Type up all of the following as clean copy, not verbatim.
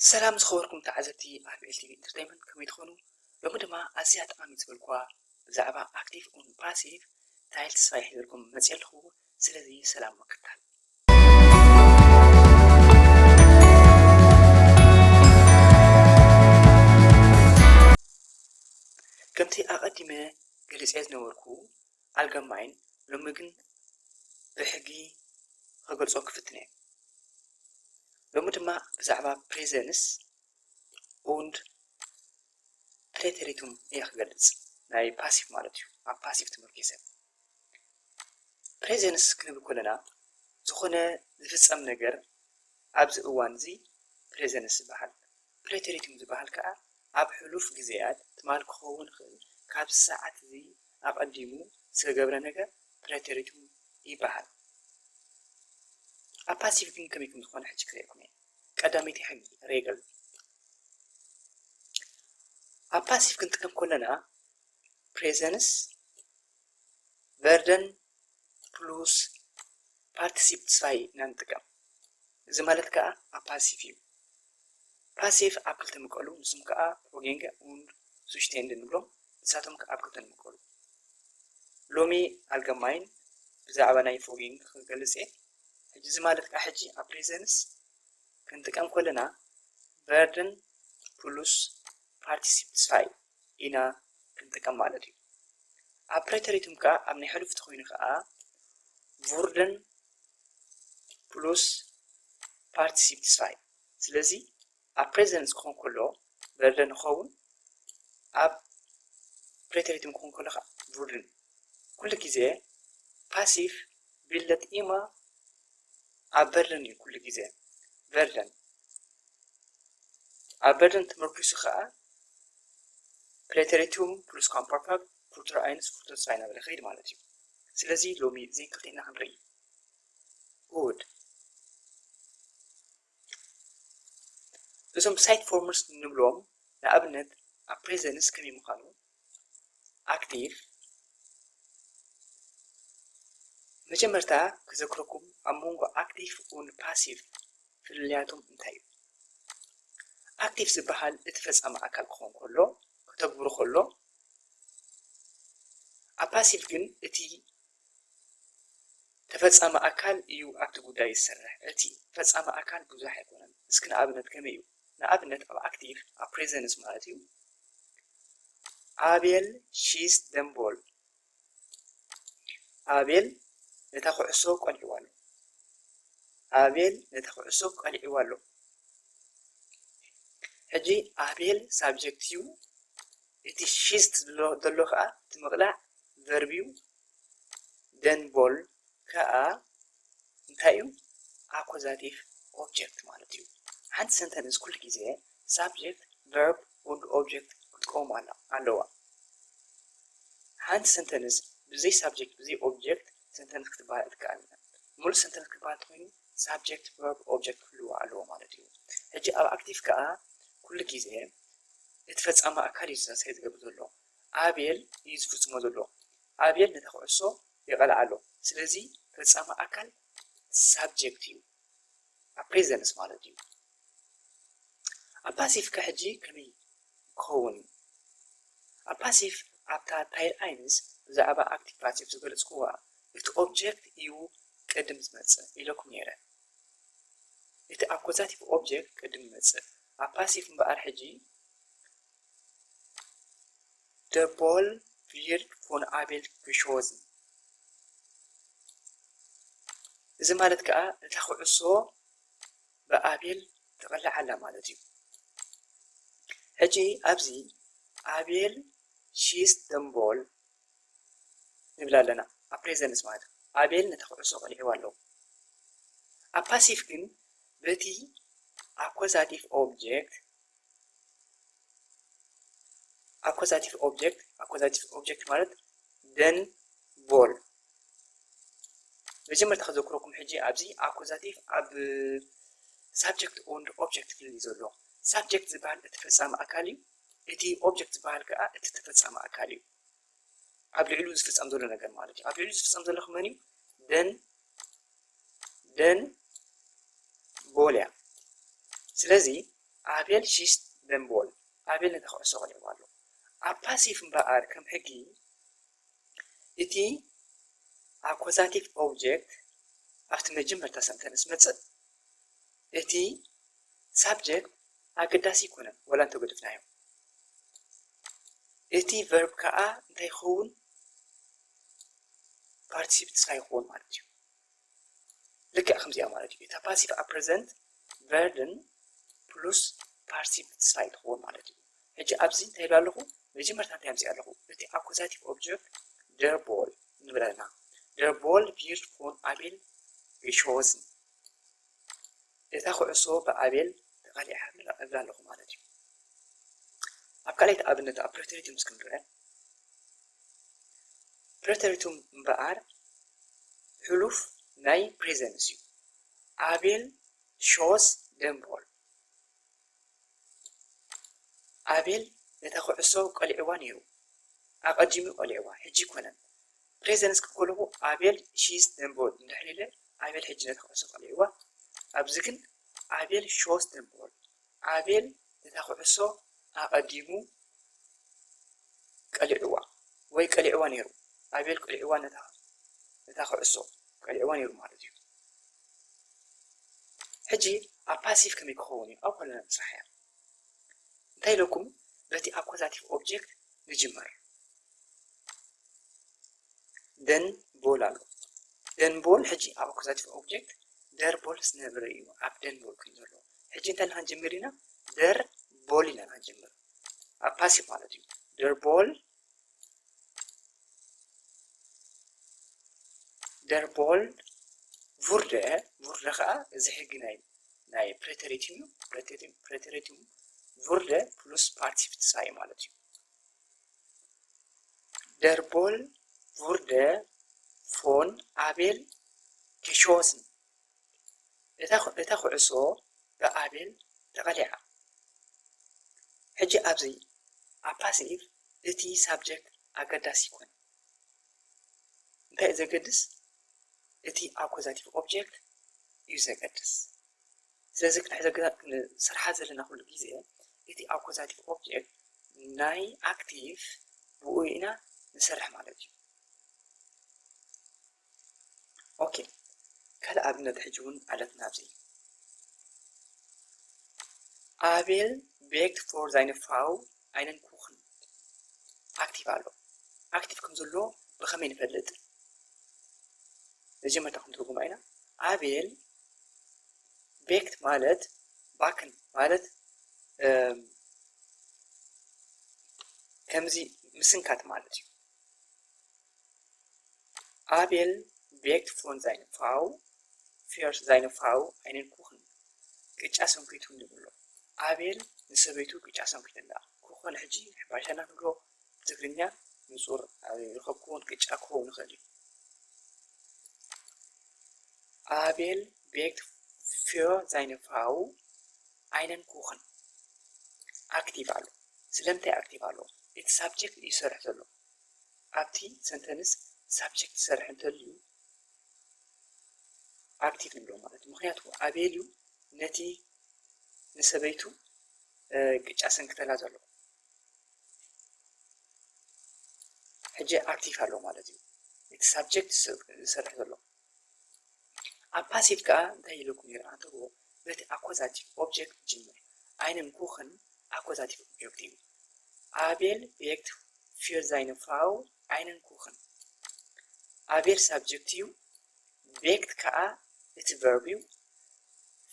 سلام زخبركم تعزبتي أهل تي في انترتينمنت كم يدخلوا لو دما أزيات أمي تبلكوا زعبا أكتيف أون باسيف تايل تصفيح لكم مزيال خو سلذي سلام مكتال كمتي أقدمة جلسات نوركو الجمعين لما جن بحقي خجل صوك فتنة لما دما زعبا presence und preteritum يخجلس ناي باسيف مالتيو باسيف تمركزه presence كنبي كلنا زخونة زفصم ነገር ኣብዚ እዋን እዚ presence ዝበሃል preteritum ዝበሃል ከዓ ኣብ ሕሉፍ ግዜያት ትማል ክኸውን ይኽእል ካብ ሰዓት እዚ ኣቐዲሙ ዝተገብረ ነገር preteritum ይበሃል ኣብ ፓሲቭ ግን ከመይ ከም ዝኾነ ሕጂ ክሪአኩም እየ ቀዳመይቲ ሕጊ ሬገል ኣብ ፓሲቭ ክንጥቀም ከለና presence verden plus participe 2 ኢና ንጥቀም እዚ ማለት ከዓ ኣብ ፓሲቭ እዩ ፓሲቭ ኣብ ክልተ ምቀሉ ንስም ከዓ ፎጌንገ und zustände ንብሎም ንሳቶም ከዓ ኣብ ክልተ ምቀሉ ሎሚ ኣልገማይን ብዛዕባ ናይ ፎጌንግ ክገልጽ እየ ሕጂ እዚ ማለት ከዓ ሕጂ ኣብ presence ክንጥቀም ከለና verden plus participe 2 ኢና ክንጥቀም ማለት እዩ ኣብ preteritum ከዓ ኣብ ናይ ሕሉፍቲ ኮይኑ ከዓ wurden plus participe 2 ስለዚህ ኣብ presence ክኾን ከሎ verden ይኸውን ኣብ preteritum ክኾን ከሎ ከዓ wurden ኩሉ ግዜ ፓሲቭ ቢልደት ኢማ ኣብ verden እዩ ኩሉ ግዜ verden ኣብ verden ተመርኩሱ ከዓ preteritum plus compartment future 1 future 2 ናበለ ኸይድ ማለት እዩ ስለዚህ ሎሚ እዚን ክልቴና ክንርኢ good እዞም ሳይት ፎርምስ ንብሎም ንኣብነት ኣብ presence ከመይ ምዃኑ ኣክቲቭ መጀመርታ ክዘክረኩም ኣብ መንጎ ኣክቲቭ ኡን ፓሲቭ ፍልልያቶም እንታይ እዩ ኣክቲቭ ዝበሃል እቲ ፈጻሚ ኣካል ክኾን ከሎ ከተግብሮ ከሎ ኣብ ፓሲቭ ግን እቲ ተፈጻሚ ኣካል እዩ ኣብቲ ጉዳይ ዝሰርሕ እቲ ፈጻሚ ኣካል ብዙሕ ኣይኮነን እስኪ ንኣብነት ከመይ እዩ ንኣብነት ኣብ ኣክቲቭ ኣብ presence ማለት እዩ ኣቤል ሺስ ደምቦል ኣቤል ነታ ኩዕሶ ቆልዒዋ ኣሎ ኣቤል ነታ ኩዕሶ ቆልዒዋ ኣሎ ሕጂ ኣቤል ሳብጀክት እዩ እቲ ሺስ ዘሎ ከዓ እቲ ምቕላዕ ቨርብ እዩ ደንቦል ከዓ እንታይ እዩ ኣኮዛቲቭ ኦብጀክት ማለት እዩ ሓንቲ ሰንተንስ ኩሉ ግዜ ሳብጀክት ቨርብ und ኦብጀክት ክትቆም ኣለዋ ሓንቲ ሰንተንስ ብዘይ ሳብጀክት ብዘይ ኦብጀክት ሰንተንስ ክትበሃል ኣይትከኣልን ሙሉእ ሰንተንስ ክትበሃል እንተኮይኑ ሳብጀክት ቨርብ ኦብጀክት ክህልዎ ኣለዎ ማለት እዩ ሕጂ ኣብ ኣክቲቭ ከዓ ኩሉ ግዜ እቲ ፈጻሚ ኣካል እዩ ዝገብር ዘሎ ኣቤል እዩ ዝፍጽሞ ዘሎ ኣቤል ነታ ኩዕሶ ይቐልዓ ኣሎ ስለዚ ፈጻሚ ኣካል ሳብጀክት እዩ ኣብ presence ማለት እዩ ኣብ ፓሲቭ ከዓ ሕጂ ከመይ ክኸውን ኣብ ፓሲቭ ኣብታ ታይል ኣይንስ ብዛዕባ ኣክቲቭ ፓሲቭ ዝገለጽክዋ እቲ ኦብጀክት እዩ ቅድም ዝመጽእ ኢለኩም ነይረ እቲ ኣኮዛቲቭ ኦብጀክት ቅድም ይመጽእ ኣብ ፓሲቭ እምበኣር ሕጂ the ball wird von Abel geschossen እዚ ማለት ከዓ እታ ኩዕሶ ብኣቤል ትቐልዕ ኣላ ማለት እዩ ሕጂ ኣብዚ ኣቤል ሺስ ደምቦል ንብል ኣለና ኣብ presence ማለት እዩ ኣቤል ነታ ኩዕሶ ቆልዒዋ ኣሎ ኣብ ፓሲቭ ግን በቲ ኣኮዛቲቭ ኦብጀክት ማለት ደን ቦል መጀመርታ ከዘክረኩም ሕጂ ኣብዚ ኣኮዛቲቭ ኣብ ሳብጀክት und ኦብጀክት ፍልይ ዘሎ ሳብጀክት ዝበሃል እቲ ፈጻሚ ኣካል እዩ እቲ ኦብጀክት ዝበሃል ከዓ እቲ ተፈጻሚ ኣካል እዩ ኣብ ልዕሉ ዝፍጸም ዘሎ ነገር ማለት እዩ ኣብ ልዕሉ ዝፍጸም ዘሎ መን እዩ ደን ቦል እያ ስለዚ Abel schießt den Ball. Abel نتخلص عليه والله. Passive بقى كم حكي. إتي accusative object after مجمرة sentence متصل. إتي subject أقداسي كونه ولا أنتو قد فنايم. إتي verb كأ تيخون participle سايخون مالتيو. لك خمسة مالتيو. إتا passive a present verden plus participle سايخون مالتيو. هجي أبزين تيلو له مجمرة تيمزي له. إتي accusative object der Ball نبرنا. Der Ball wird von Abel geschossen. إذا خو عصوب أبل تقالي حمل أبلان لهم مالتي. أبقاليت أبنت أبريتريتم مسكندرين. بريتريتم بقار حلوف ناي بريزنسيو. أبل شوز دمبول. أبل إذا خو عصوب قالي عوانيرو. أقدمي قالي عوان حجي كونن. بريزنس كله أبل شيز دمبول. نحلله أبل حجي نتخو عصوب قالي عوان. أبزكن أبل شوز دمبول. أبل نتاخو عصو أقدمو قلعوا وي قلعوا نيرو أبل قلعوا نتاخو عصو قلعوا نيرو مالتيو حجي أباسيف كم يكوني أو كلنا صحيح انتهي لكم بتي أكوزاتيف أوبجكت نجمر دن بولالو دن بول حجي أكوزاتيف أوبجكت در بول سنبريو أب دن بول كنزلو حجي انتهي هنجمرينا در بولينا هنجمر أباسيف مالتيو der Ball wurde زحجناي ناي Präteritum wurde plus Partizip 2 مالتي der Ball wurde von Abel geschossen اتاخو عصو بأبل تقلع حجي أبزي أباسيف إتي subject أقداس يكون انتا إذا قدس إتي accusative object يزقدس ስለዚህ إذا قدس سرحة لنا كل جزء إتي accusative object ناي active بوئنا نسرح مالتي أوكي كلا أبنى تحجون على تنابزي Abel backt für seine Frau einen Kuchen active አለው active ከምዘሎ بخمين نفلت لجي ما تاخد ترجم عينا Abel backt مالت باكن مالت كمزي مسنكات مالتي Abel backt für seine Frau einen Kuchen ቅጫ ሰንኩቱ ንብሎ Abel ንሰበይቱ ቅጫ ሰንኩትላ ኩኹን ሕጂ ባሻና ንብሎ ትግርኛ ንጹር ይኸኩን ቅጫ ክኸውን ይኽእል እዩ Abel backt für seine Frau einen Kuchen active አሎ ስለምታይ active አሎ እቲ subject ይሰርሕ ዘሎ ኣብቲ sentence subject ይሰርሕ እንተልዩ active ንብሎ ማለት ምክንያቱ Abel እዩ ነቲ ንሰበይቱ ቅጫ ሰንክተላ ዘሎ ሕጂ active አሎ ማለት እዩ እቲ subject ይሰርሕ ዘሎ ኣብ passive ከዓ እንታይ ኢልኩም ይርአተዎ በቲ accusative object ጅምር einen Kuchen accusative object እዩ Abel backt für seine Frau einen Kuchen Abel subject እዩ backt ከዓ እቲ verb እዩ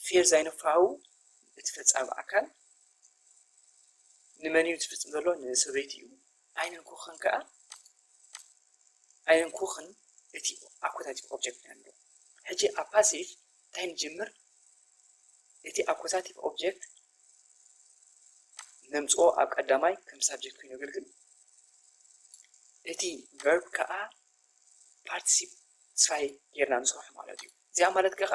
für seine Frau እቲ ፈጻሚ ኣካል ንመን እዩ ዝፍጽም ዘሎ ንሰበይቲ እዩ einen Kuchen ከዓ einen Kuchen እቲ accusative object ንብሎ ሕጂ ኣብ passive እንታይ ንጅምር እቲ accusative object ነምጽኦ ኣብ ቀዳማይ ከም subject ኮይኑ የገልግል እቲ verb ከዓ participle 2 ጌርና ንሰርሖ ማለት እዩ እዚኣ ማለት ከዓ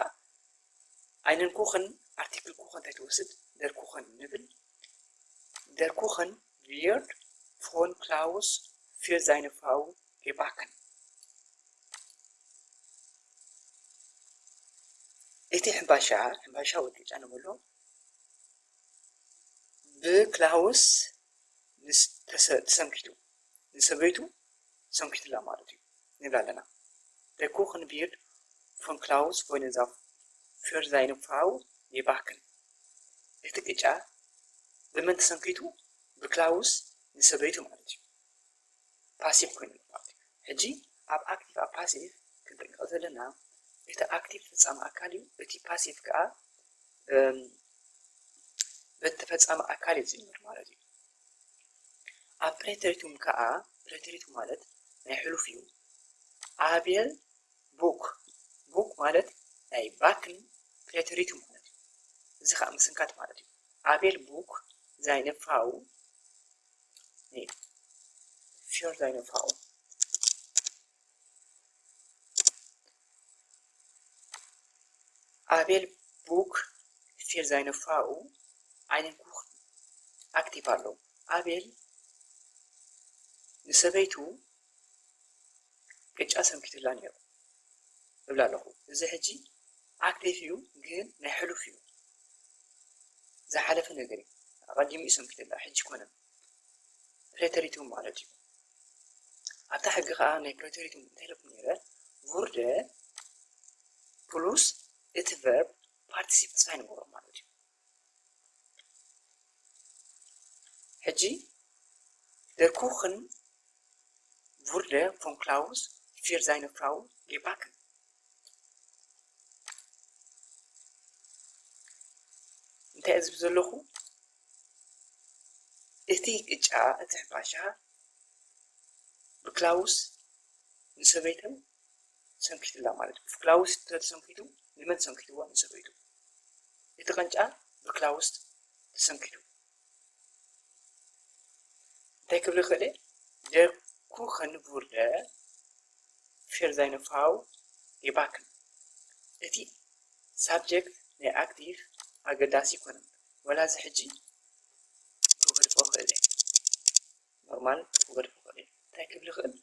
einen Kuchen article Kuchen ተትወስድ der Kuchen ንብል der Kuchen wird von Klaus für seine Frau gebacken እቲ ሕምባሻ ወዲ ጫነ ብሎ ብክላውስ ተሰንኪቱ ንሰበይቱ ሰንኪቱላ ማለት እዩ ንብል ኣለና Der Kuchen wird von Klaus Woinensaf für seine Frau gebacken. እቲ ቅጫ ብመን ተሰንኪቱ ብክላውስ ንሰበይቱ ማለት እዩ ፓሲቭ ኮይኑ ማለት እዩ ሕጂ ኣብ ኣክቲቭ ኣብ ፓሲቭ ክንጠንቀቕ ዘለና እቲ ኣክቲቭ ፍጻመ ኣካል እዩ እቲ ፓሲቭ ከዓ በተፈጻመ ኣካል እዩ ዝጅምር ማለት እዩ ኣብ ፕሬተሪቱም ከዓ ፕሬተሪቱም ማለት ናይ ሕሉፍ እዩ ኣቤል ቡክ ማለት ናይ ባክን ፕሬተሪቱም ማለት እዩ እዚ ከዓ ምስንካት ማለት እዩ ኣቤል ቡክ seine Frau für seine Frau Abel Buch für seine Frau einen Kuchen aktiv አለው አቤል ንሰበይቱ ቅጫ ሰንኪቱላ ነይሩ እብላ ኣለኹ እዚ ሕጂ ኣክቲቭ እዩ ግን ናይ ሕሉፍ እዩ ዝሓለፈ ነገር እዩ ቀዲሙ ሰንኪቱላ ሕጂ ኮነ ፕሬተሪቱም ማለት እዩ ኣብታ ሕጊ ከዓ ናይ ፕሬተሪቱም እንታይ ኢለኩም ነይረ ቡርደ ፕሉስ እቲ ቨርብ ፓርቲሲፕ ተስፋይ ንገብሮ ማለት እዩ ሕጂ der Kuchen wurde von Klaus für seine Frau gebacken እንታይ እዚ ዘለኹ እቲ ቅጫ እቲ ሕባሻ ብክላውስ ንሰበይተን ሰንኪቱላ ማለት እዩ ክላውስ ተሰንኪቱ ንመን ሰንኪትዋ ንሰበይቱ እቲ ቅንጫ ብክላውስ ተሰንኪቱ እንታይ ክብል ይኽእል der Kuchen wurde für seine Frau gebacken እቲ ሳብጀክት ናይ ኣክቲቭ ኣገዳሲ ይኮነ ወላ እዚ ሕጂ ክውገድፎ ክእል ኖርማል ክውገድፎ ክእል እንታይ ክብል ይኽእል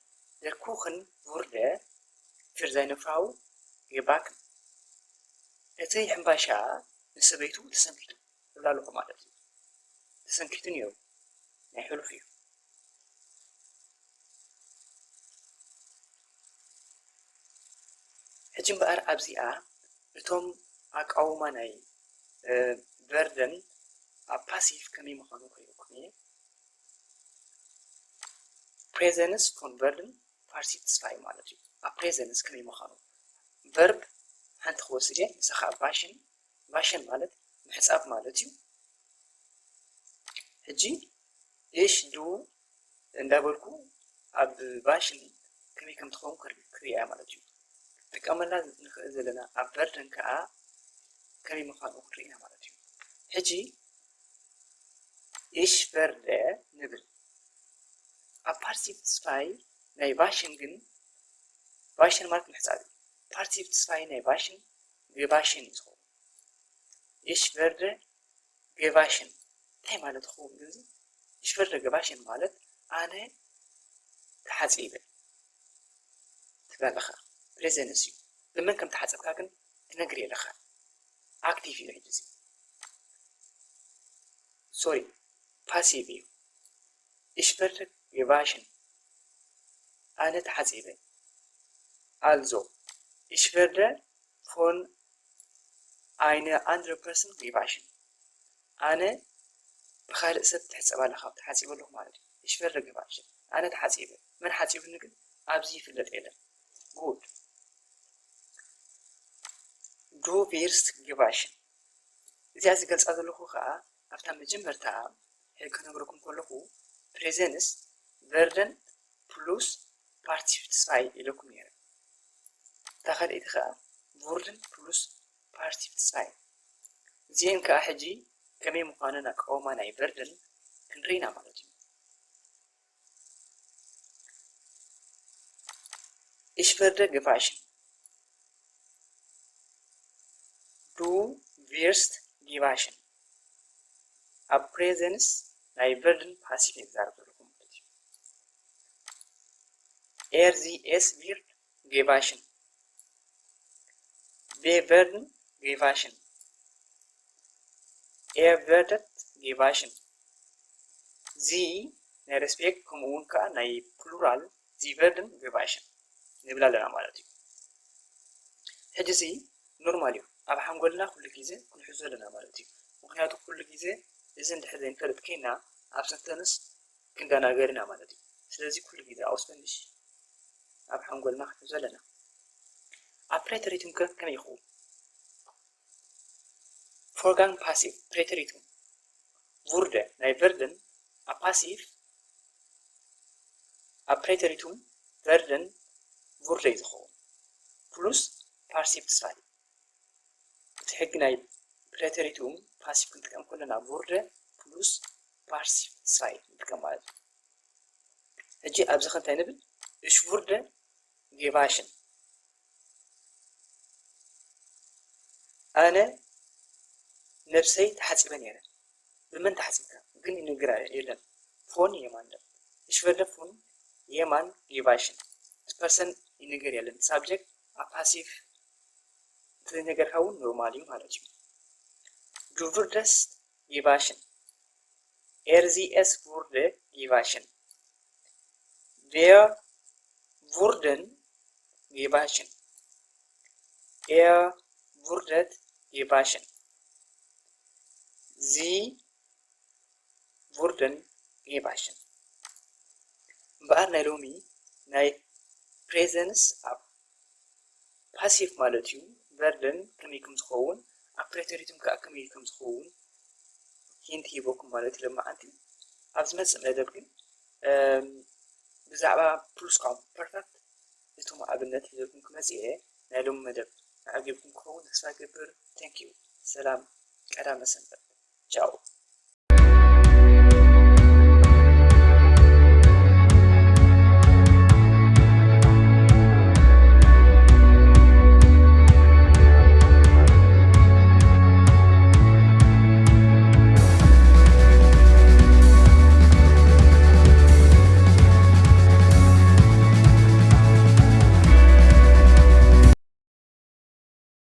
der Kuchen wurde für seine Frau gebacken እቲ ሕምባሻ ንሰበይቱ ተሰንኪቱ እብላ ኣለኹ ማለት እዩ ተሰንኪቱ ነይሩ ናይ ሕሉፍ እዩ ሕጂ እምበኣር ኣብዚኣ እቶም ኣቃውማ ናይ ቨርደን ኣብ ፓሲቭ ከመይ ምዃኑ ከይልኩም እየ ፕሬዘንስ ፎን ቨርደን ፓርቲሲፕ ማለት እዩ ኣብ ፕሬዘንስ ከመይ ምዃኑ ቨርብ ሓንቲ ክወስድ እየ ንስኻ ቫሽን ማለት ምሕፃብ ማለት እዩ ሕጂ እሽ ዱ እንዳበልኩ ኣብ ቫሽን ከመይ ከም ትኸውን ክርያ ማለት እዩ ጥቀመላ ንኽእል ዘለና ኣብ ቨርደን ከዓ ከመይ ምዃኑ ክርኢና ማለት እዩ ሕጂ እሽ ቨርደ ንብል ኣብ ፓርቲሲፕ ተስፋይ ናይ ቫሽን ግን ቫሽን ማለት ምሕፃብ እዩ ፓርቲሲፕ ተስፋይ ናይ ቫሽን ገቫሽን እዩ ዝኸውን እሽ ቨርደ ገቫሽን እንታይ ማለት ክኸውን ግን እሽ ቨርደ ገቫሽን ማለት ኣነ ተሓፂበ ትብል ኣለኻ ፕሬዘንስ እዩ ብመን ከም ተሓፀብካ ግን ትነግር የለኻ ኣክቲቭ እዩ ሕጂ ሶሪ ፓሲቭ እዩ ich werde gewaschen ኣነ ተሓፂበ also ich werde von einer anderen Person gewaschen ኣነ ብካልእ ሰብ ትሕፀብ ኣለኻ ተሓፂበ ኣለኹ ማለት እዩ ich werde gewaschen ኣነ ተሓፂበ መን ሓፂብኒ ግን ኣብዚ ይፍለጥ የለን ጉድ du wirst gewaschen እዚኣ ዝገልፃ ዘለኹ ከዓ ኣብታ መጀመርታ ከነግረኩም ከለኹ ፕሬዘንስ ቨርደን ፕሉስ ፓርቲሲፕ ተስፋይ ኢለኩም ነይረ እታ ካልአይቲ ከዓ ቮርደን ፕሉስ ፓርቲሲፕ ተስፋይ እዚአን ከዓ ሕጂ ከመይ ምዃነን ኣቃውማ ናይ ቨርደን ክንርኢና ማለት እዩ ich werde gewaschen du wirst gewaschen ኣብ ፕሬዘንስ ናይ ቨርደን ፓሲቭ ኤግዛምፕል ዘለኩም ማለት እዩ es wird gewaschen wir werden gewaschen werdet gewaschen زي ናይ respect ከምኡውን ከዓ ናይ plural ዚ verden geweichen ንብላ ኣለና ማለት እዩ ሕጂ እዚ ኖርማል እዩ ኣብ ሓንጎልና ኩሉ ግዜ ክንሕዞ ኣለና ማለት እዩ ምክንያቱ ኩሉ ግዜ እዚ እንድሕር ዘይንፈልጥ ከይና ኣብ ሰንተንስ ክንደናገር ኢና ማለት እዩ ስለዚ ኩሉ ግዜ auswendig ኣብ ሓንጎልና ክንሕዞ ኣለና ኣብ preteritum ከመይ ይኸውን Vorgang passiv preteritum wurde ናይ verden ኣብ passiv ኣብ preteritum verden wurde እዩ ዝኸውን plus passiv 2 እቲ ሕጊ ናይ preteritum passiv ክንጥቀም ከለና wurde plus passiv 2 ንጥቀም ማለት እዩ ሕጂ ኣብዚ ኸ እንታይ ንብል ich wurde gewaschen ኣነ ነብሰይ ተሓፂበ ነይረ ብመን ተሓፂብካ ግን ይንገር የለን ፎን የማን ich werde von jemand gewaschen እቲ ፐርሰን ይንገር የለን ሳብጀክት ኣብ ፓሲቭ ትነገርካ እውን ኖርማል እዩ ማለት እዩ du wurdest gewaschen sie es wurde gewaschen wir wurden gewaschen wurdet gewaschen sie wurden gewaschen እምበኣር ናይ ሎሚ ናይ ፕሬዘንስ ኣብ ፓሲቭ ማለት እዩ verden ከመይ ከም ዝኸውን ኣብ preteritum ከዓ ከመይ ከም ዝኸውን ሂንት ሂቦኩም ማለት እዩ ለማዓንቲ ኣብ ዝመፅእ መደብ ግን ብዛዕባ ፕሉስኳምፐርፌክት እቶም ኣብነት ሂዘኩም ክመፅእ እየ ናይ ሎሚ መደብ ዓጊብኩም ክኸውን ተስፋ ይገብር ቴንክ ዩ ሰላም ቀዳመ ሰንበት ቻው